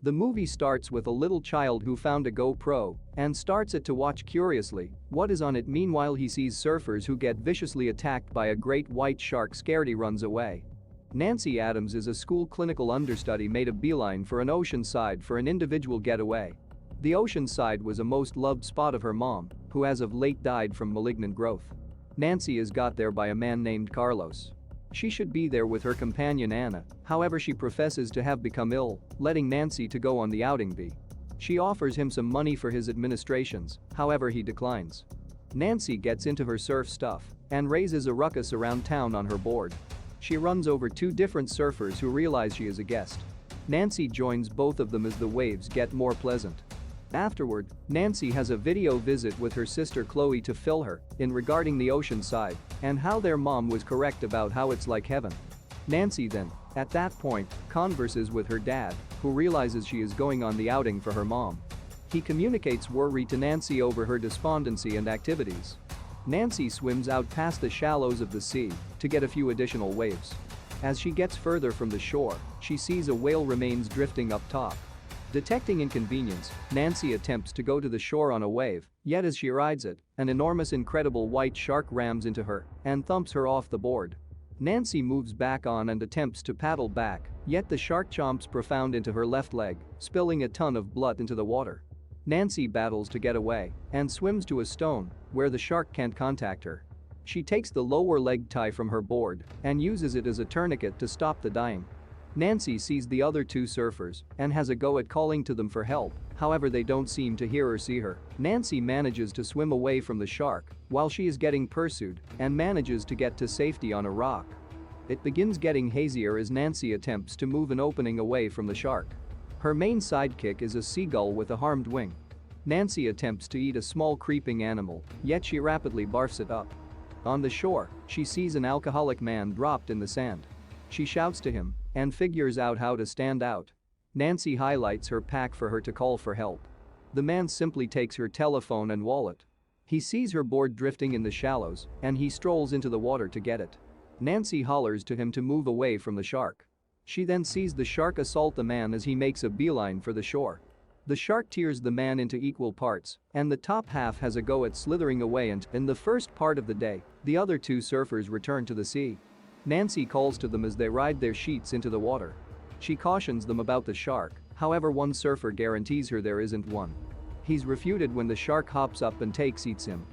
The movie starts with a little child who found a GoPro and starts it to watch curiously what is on it. Meanwhile, he sees surfers who get viciously attacked by a great white shark. Scared, he runs away. Nancy Adams is a school clinical understudy made a beeline for an oceanside for an individual getaway. The oceanside was a most loved spot of her mom, who as of late died from malignant growth. Nancy is got there by a man named Carlos. She should be there with her companion Anna, however she professes to have become ill, letting Nancy to go on the outing be. She offers him some money for his administrations, however he declines. Nancy gets into her surf stuff and raises a ruckus around town on her board. She runs over two different surfers who realize she is a guest. Nancy joins both of them as the waves get more pleasant. Afterward, Nancy has a video visit with her sister Chloe to fill her in regarding the ocean side and how their mom was correct about how it's like heaven. Nancy then, at that point, converses with her dad, who realizes she is going on the outing for her mom. He communicates worry to Nancy over her despondency and activities. Nancy swims out past the shallows of the sea to get a few additional waves. As she gets further from the shore, she sees a whale remains drifting up top. Detecting inconvenience, Nancy attempts to go to the shore on a wave, yet as she rides it, an enormous incredible white shark rams into her and thumps her off the board. Nancy moves back on and attempts to paddle back, yet the shark chomps profound into her left leg, spilling a ton of blood into the water. Nancy battles to get away and swims to a stone where the shark can't contact her. She takes the lower leg tie from her board and uses it as a tourniquet to stop the dying. Nancy sees the other two surfers and has a go at calling to them for help, however they don't seem to hear or see her. Nancy manages to swim away from the shark while she is getting pursued and manages to get to safety on a rock. It begins getting hazier as Nancy attempts to move an opening away from the shark. Her main sidekick is a seagull with a harmed wing. Nancy attempts to eat a small creeping animal, yet she rapidly barfs it up. On the shore, she sees an alcoholic man dropped in the sand. She shouts to him and figures out how to stand out. Nancy highlights her pack for her to call for help. The man simply takes her telephone and wallet. He sees her board drifting in the shallows and he strolls into the water to get it. Nancy hollers to him to move away from the shark. She then sees the shark assault the man as he makes a beeline for the shore. The shark tears the man into equal parts and the top half has a go at slithering away, and in the first part of the day, the other two surfers return to the sea. Nancy calls to them as they ride their sheets into the water. She cautions them about the shark, however one surfer guarantees her there isn't one. He's refuted when the shark hops up and eats him.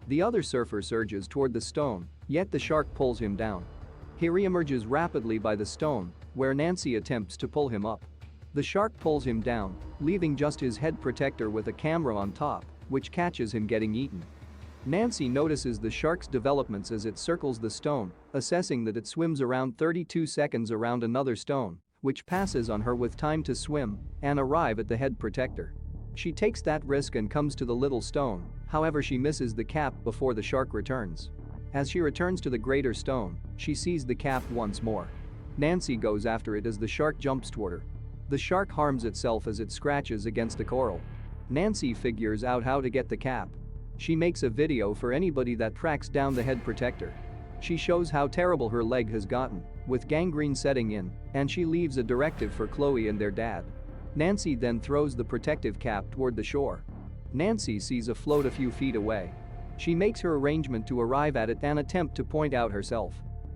The other surfer surges toward the stone, yet the shark pulls him down. He reemerges rapidly by the stone, where Nancy attempts to pull him up. The shark pulls him down, leaving just his head protector with a camera on top, which catches him getting eaten. Nancy notices the shark's developments as it circles the stone, assessing that it swims around 32 seconds around another stone, which passes on her with time to swim and arrive at the head protector. She takes that risk and comes to the little stone, however she misses the cap before the shark returns. As she returns to the greater stone, she sees the cap once more. Nancy goes after it as the shark jumps toward her. The shark harms itself as it scratches against the coral. Nancy figures out how to get the cap. She makes a video for anybody that tracks down the head protector. She shows how terrible her leg has gotten, with gangrene setting in, and she leaves a directive for Chloe and their dad. Nancy then throws the protective cap toward the shore. Nancy sees a float a few feet away. She makes her arrangement to arrive at it and attempt to point out herself.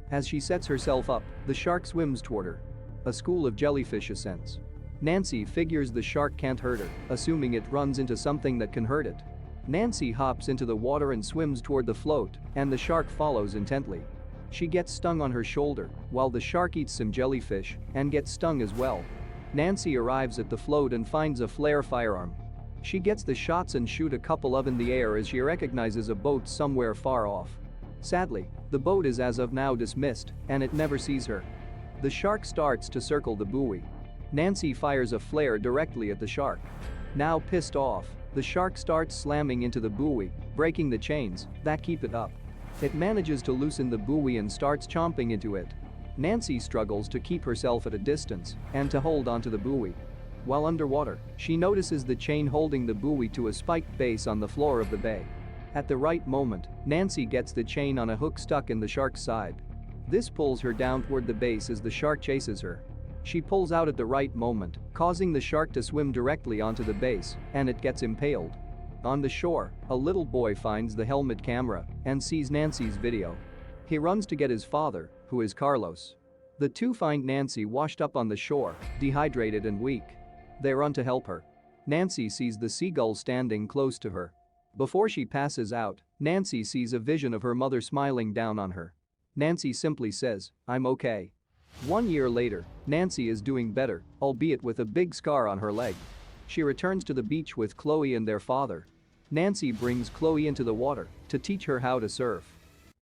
As she sets herself up, the shark swims toward her. A school of jellyfish ascends. Nancy figures the shark can't hurt her, assuming it runs into something that can hurt it. Nancy hops into the water and swims toward the float, and the shark follows intently. She gets stung on her shoulder, while the shark eats some jellyfish and gets stung as well. Nancy arrives at the float and finds a flare firearm. She gets the shots and shoot a couple of in the air as she recognizes a boat somewhere far off. Sadly, the boat is as of now dismissed, and it never sees her. The shark starts to circle the buoy. Nancy fires a flare directly at the shark. Now pissed off, the shark starts slamming into the buoy, breaking the chains that keep it up. It manages to loosen the buoy and starts chomping into it. Nancy struggles to keep herself at a distance and to hold onto the buoy. While underwater, she notices the chain holding the buoy to a spiked base on the floor of the bay. At the right moment, Nancy gets the chain on a hook stuck in the shark's side. This pulls her down toward the base as the shark chases her. She pulls out at the right moment, causing the shark to swim directly onto the base, and it gets impaled. On the shore, a little boy finds the helmet camera and sees Nancy's video. He runs to get his father, who is Carlos. The two find Nancy washed up on the shore, dehydrated and weak. They run to help her. Nancy sees the seagull standing close to her. Before she passes out, Nancy sees a vision of her mother smiling down on her. Nancy simply says, "I'm okay." 1 year later, Nancy is doing better, albeit with a big scar on her leg. She returns to the beach with Chloe and their father. Nancy brings Chloe into the water to teach her how to surf.